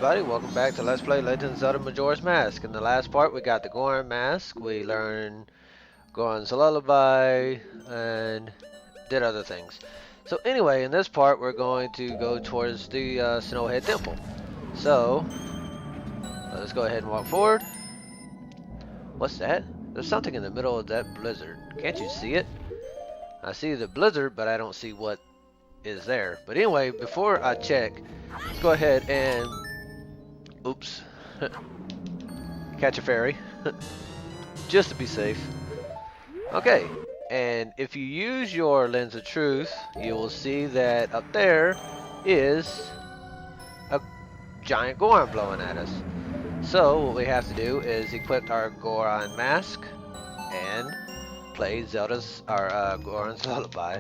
everybody, welcome back to Let's Play Legend of Zelda Majora's Mask. In the last part we got the Goron Mask, we learned Goron's Lullaby, and did other things. So anyway, in this part we're going to go towards the Snowhead Temple. So, let's go ahead and walk forward. What's that? There's something in the middle of that blizzard. Can't you see it? I see the blizzard, but I don't see what is there. But anyway, before I check, let's go ahead and oops. Catch a fairy. Just to be safe. Okay. And if you use your lens of truth, you will see that up there is a giant Goron blowing at us. So what we have to do is equip our Goron mask and play Zelda's or Goron's Lullaby.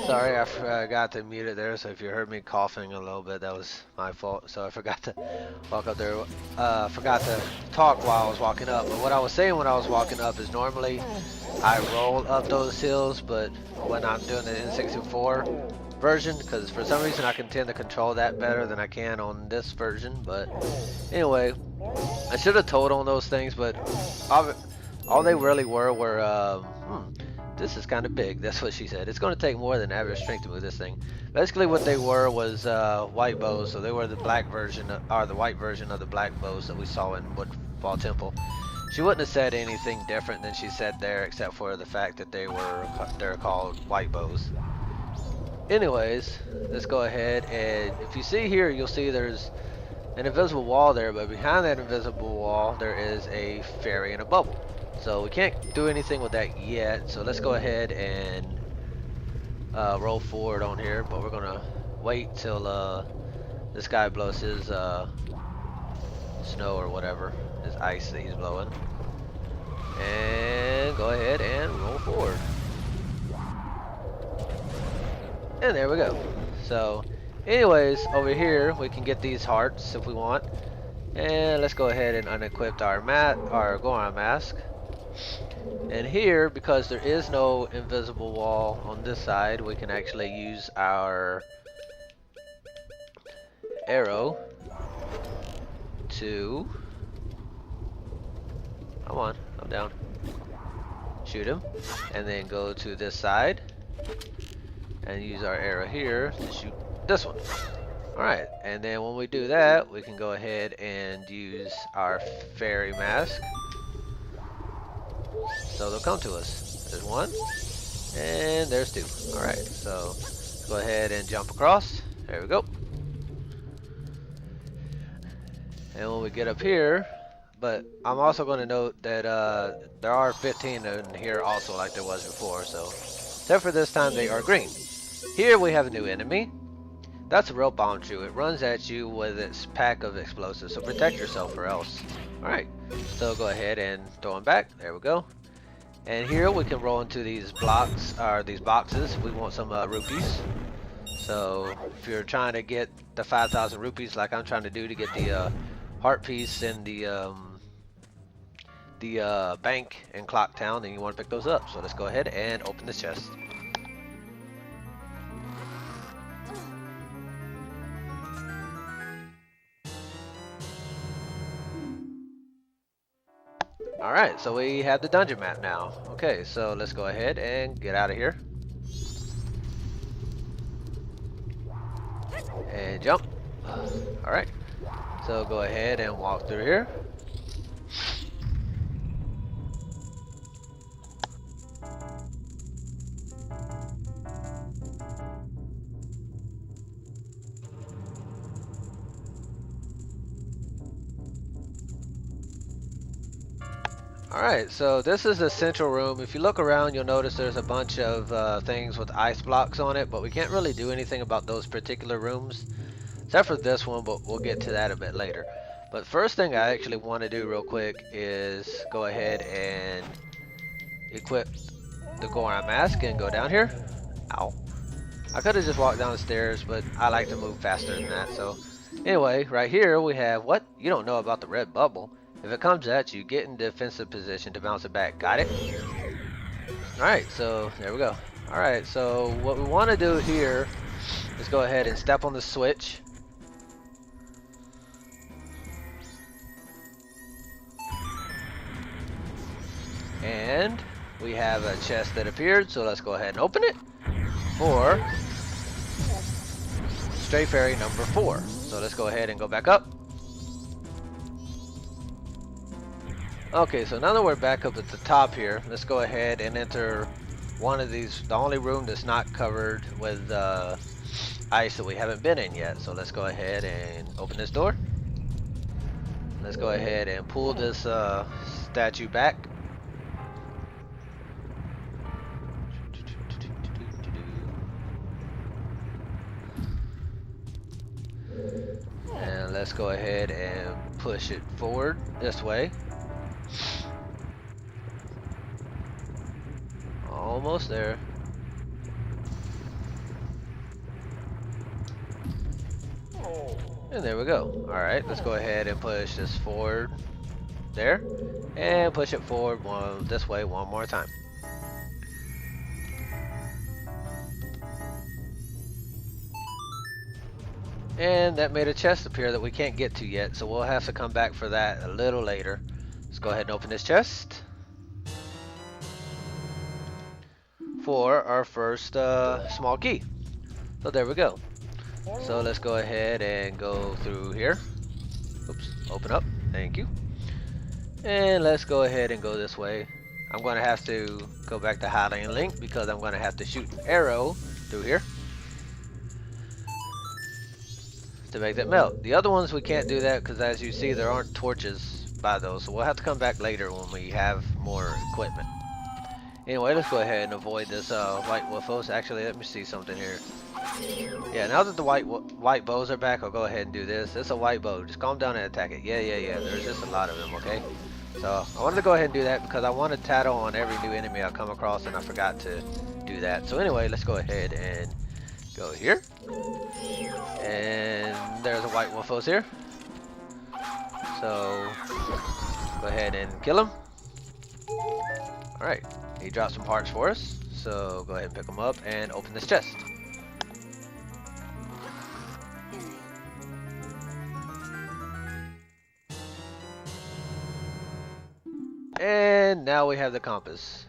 Sorry, I forgot to mute it there, so if you heard me coughing a little bit, that was my fault. So I forgot to walk up there, forgot to talk while I was walking up. But what I was saying when I was walking up is normally I roll up those hills, but when I'm doing the N64 version, because for some reason I can tend to control that better than I can on this version. But anyway, I should have told on those things, but all they really were this is kind of big. That's what she said. It's going to take more than average strength to move this thing. Basically, what they were was white bows. So they were the black version, or the white version of the black bows that we saw in Woodfall Temple. She wouldn't have said anything different than she said there, except for the fact that they're called white bows. Anyways, let's go ahead, and if you see here, you'll see there's an invisible wall there, but behind that invisible wall, there is a fairy in a bubble. So we can't do anything with that yet, so let's go ahead and roll forward on here, but we're gonna wait till this guy blows his snow or whatever, his ice that he's blowing, and go ahead and roll forward. And there we go. So anyways, over here we can get these hearts if we want, and let's go ahead and unequip our Goron mask. And here, because there is no invisible wall on this side, we can actually use our arrow to, come on, I'm down, shoot him, and then go to this side and use our arrow here to shoot this one. Alright, and then when we do that, we can go ahead and use our fairy mask. So they'll come to us. There's one, and there's two. Alright, so go ahead and jump across. There we go. And when we get up here, but I'm also going to note that there are 15 in here also like there was before, so except for this time they are green. Here we have a new enemy. That's a real bomb chew. It runs at you with its pack of explosives, so protect yourself or else. Alright, so go ahead and throw them back. There we go. And here we can roll into these blocks, or these boxes. We want some rupees. So if you're trying to get the 5,000 rupees like I'm trying to do to get the heart piece and the bank in Clock Town, then you want to pick those up. So let's go ahead and open this chest. Alright, so we have the dungeon map now. Okay, so let's go ahead and get out of here. And jump. Alright, so go ahead and walk through here. Alright, so this is the central room. If you look around, you'll notice there's a bunch of things with ice blocks on it, but we can't really do anything about those particular rooms, except for this one, but we'll get to that a bit later. But first thing I actually want to do real quick is go ahead and equip the Goron mask and go down here. Ow. I could have just walked down the stairs, but I like to move faster than that, so anyway, right here we have what? You don't know about the red bubble. If it comes at you, get in defensive position to bounce it back. Got it? Alright, so there we go. Alright, so what we want to do here is go ahead and step on the switch. And we have a chest that appeared, so let's go ahead and open it for Stray Fairy number 4. So let's go ahead and go back up. Okay, so now that we're back up at the top here, let's go ahead and enter one of these, the only room that's not covered with ice that we haven't been in yet. So let's go ahead and open this door. Let's go ahead and pull this statue back. And let's go ahead and push it forward this way. Almost there. And there we go. Alright, let's go ahead and push this forward there. And push it forward this way one more time. And that made a chest appear that we can't get to yet, so we'll have to come back for that a little later. Let's go ahead and open this chest for our first small key. So there we go. So let's go ahead and go through here. Oops, open up. Thank you. And let's go ahead and go this way. I'm going to have to go back to Highland Link because I'm going to have to shoot an arrow through here to make that melt. The other ones we can't do that because as you see there aren't torches by those, so we'll have to come back later when we have more equipment. Anyway, let's go ahead and avoid this white woofos. Actually, let me see something here. Yeah, now that the white bows are back, I'll go ahead and do this. It's a white bow. Just calm down and attack it. Yeah. There's just a lot of them, okay? So I wanted to go ahead and do that because I want to tattle on every new enemy I come across, and I forgot to do that. So anyway, let's go ahead and go here. And there's a white woofos here. So go ahead and kill him. Alright, he dropped some parts for us. So go ahead and pick them up and open this chest. And now we have the compass.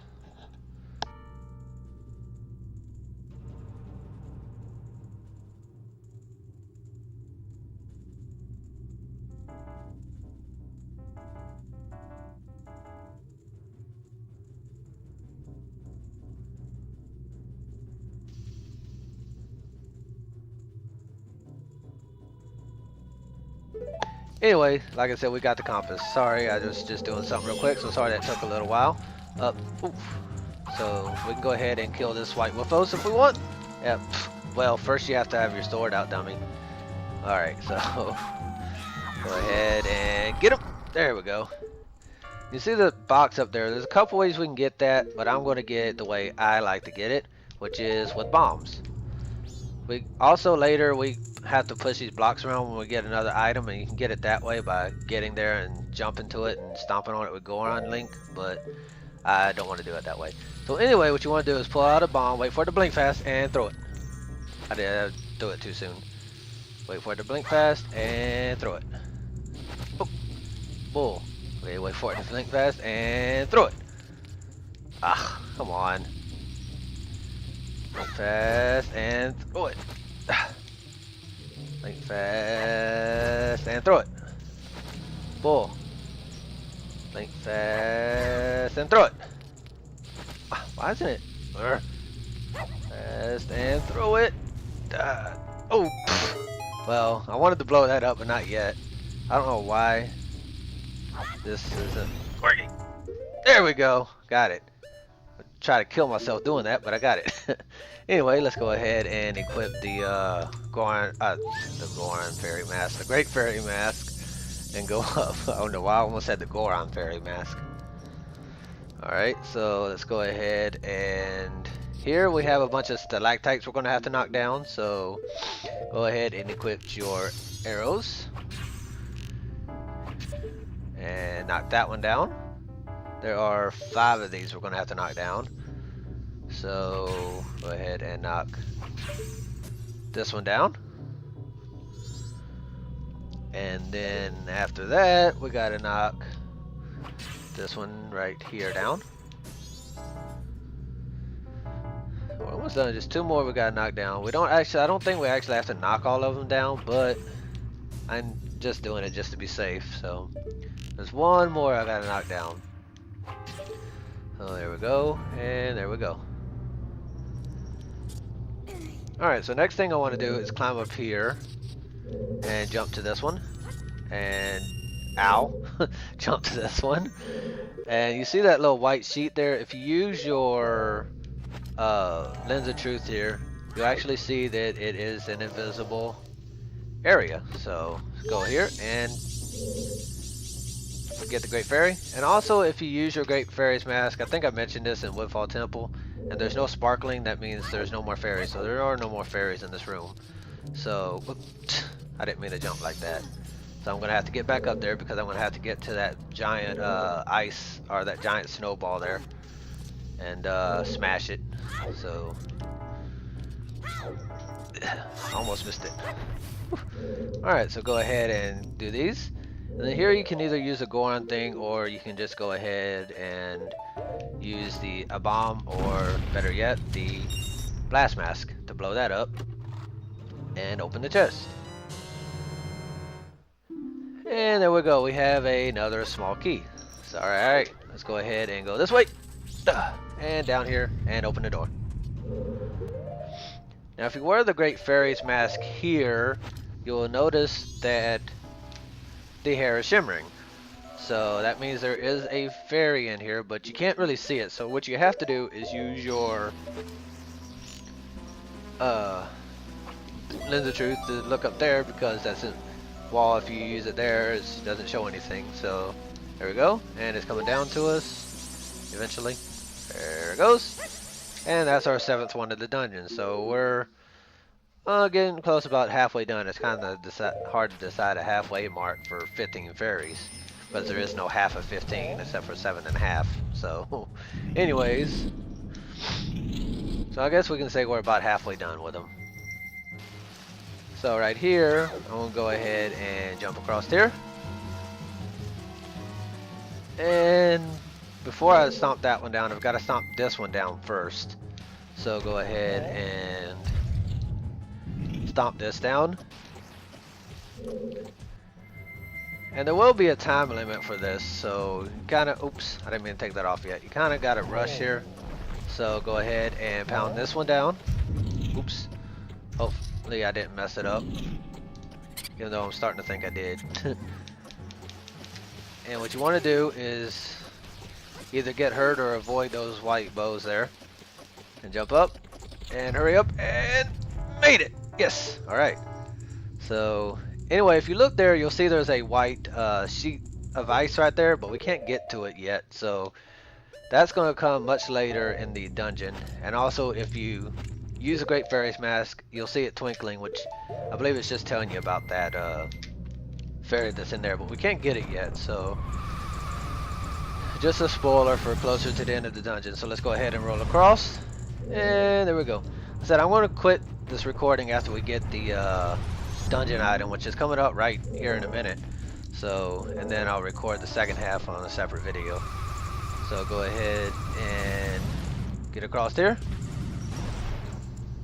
Anyway, like I said, we got the compass. Sorry, I was just doing something real quick, so sorry that took a little while. Up, oof. So we can go ahead and kill this white wolfos if we want. Yep. Well, first you have to have your sword out, dummy. Alright, so go ahead and get him. There we go. You see the box up there? There's a couple ways we can get that, but I'm going to get it the way I like to get it, which is with bombs. We also later we have to push these blocks around when we get another item, and you can get it that way by getting there and jumping to it and stomping on it with Goron Link, but I don't want to do it that way. So anyway, what you want to do is pull out a bomb, wait for it to blink fast, and throw it. I did do it too soon. Wait for it to blink fast and throw it. Oh, bull. Okay, wait for it to blink fast and throw it. Ah, come on. Blink fast and throw it. Blink fast and throw it. Bull. Blink fast and throw it. Ah, why isn't it? Fast and throw it. Oh. Well, I wanted to blow that up, but not yet. I don't know why this isn't working. There we go. Got it. I try to kill myself doing that, but I got it. Anyway, let's go ahead and equip the Goron fairy mask, the Great Fairy Mask, and go up. I don't know why I almost said the Goron fairy mask. Alright, so let's go ahead and here we have a bunch of stalactites we're going to have to knock down, so go ahead and equip your arrows. And knock that one down. There are 5 of these we're going to have to knock down. So go ahead and knock this one down. And then after that, we got to knock this one right here down. We're almost done. Just 2 more we got to knock down. I don't think we actually have to knock all of them down, but I'm just doing it just to be safe. So there's 1 more I got to knock down. So there we go, and there we go. Alright, so next thing I want to do is climb up here and jump to this one. And ow, jump to this one. And you see that little white sheet there? If you use your lens of truth here, you actually see that it is an invisible area. So go here and get the Great Fairy. And also, if you use your Great Fairy's mask, I think I mentioned this in Woodfall Temple, and there's no sparkling, that means there's no more fairies. So there are no more fairies in this room. So I didn't mean to jump like that. So I'm gonna have to get back up there because I'm gonna have to get to that giant ice, or that giant snowball there, and smash it. So almost missed it. Alright, so go ahead and do these. And then here you can either use a Goron thing, or you can just go ahead and use a bomb, or better yet, the blast mask to blow that up and open the chest. And there we go. We have another small key. So alright, let's go ahead and go this way. And down here and open the door. Now if you wear the Great Fairy's mask here, you will notice that the hair is shimmering. So that means there is a fairy in here, but you can't really see it. So what you have to do is use your lens of truth to look up there, because that's it. Wall, if you use it there, it doesn't show anything. So there we go, and it's coming down to us eventually. There it goes, and that's our 7th one of the dungeon. So we're getting close, about halfway done. It's kind of hard to decide a halfway mark for 15 fairies, because there is no half of 15 except for 7.5. So anyways, so I guess we can say we're about halfway done with them. So right here, I'm going to go ahead and jump across here. And before I stomp that one down, I've got to stomp this one down first. So go ahead and stomp this down. And there will be a time limit for this, so you kind of, oops, I didn't mean to take that off yet. You kind of got to rush here. So go ahead and pound this one down. Oops. Hopefully I didn't mess it up, even though I'm starting to think I did. And what you want to do is either get hurt or avoid those white bows there. And jump up. And hurry up. And made it. Yes. Alright. So, anyway, if you look there, you'll see there's a white sheet of ice right there. But we can't get to it yet. So, that's going to come much later in the dungeon. And also, if you use a Great Fairy's Mask, you'll see it twinkling, which I believe it's just telling you about that fairy that's in there. But we can't get it yet, so just a spoiler for closer to the end of the dungeon. So let's go ahead and roll across. And there we go. I said I'm going to quit this recording after we get the dungeon item, which is coming up right here in a minute. So, and then I'll record the second half on a separate video. So go ahead and get across here.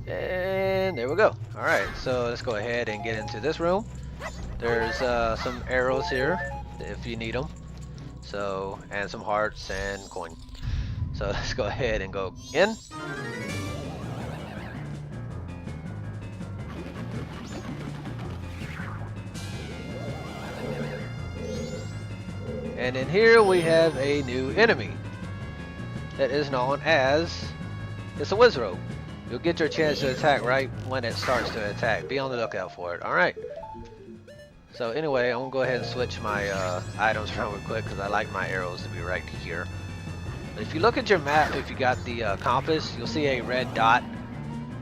And there we go. Alright, so let's go ahead and get into this room. There's some arrows here if you need them. So, and some hearts and coin. So let's go ahead and go in. And in here we have a new enemy that is known as, it's a Wizrobe. You'll get your chance to attack right when it starts to attack. Be on the lookout for it. Alright. So anyway, I'm going to go ahead and switch my items around real quick because I like my arrows to be right here. But if you look at your map, if you got the compass, you'll see a red dot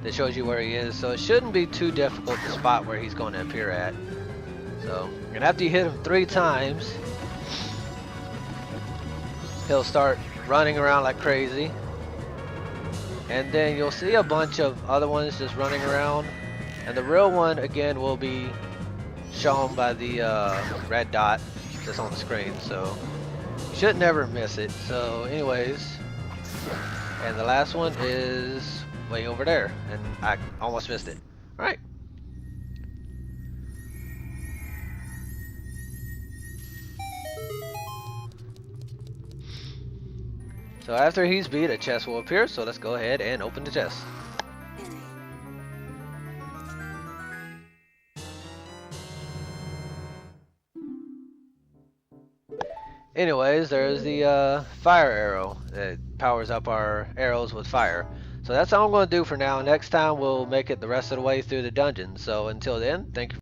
that shows you where he is. So it shouldn't be too difficult to spot where he's going to appear at. So, and after you hit him 3 times, he'll start running around like crazy. And then you'll see a bunch of other ones just running around. And the real one, again, will be shown by the red dot that's on the screen. So you should never miss it. So anyways, and the last one is way over there. And I almost missed it. Alright. So after he's beat, a chest will appear, so let's go ahead and open the chest. Anyways, there's the fire arrow that powers up our arrows with fire. So that's all I'm going to do for now. Next time we'll make it the rest of the way through the dungeon. So until then, thank you.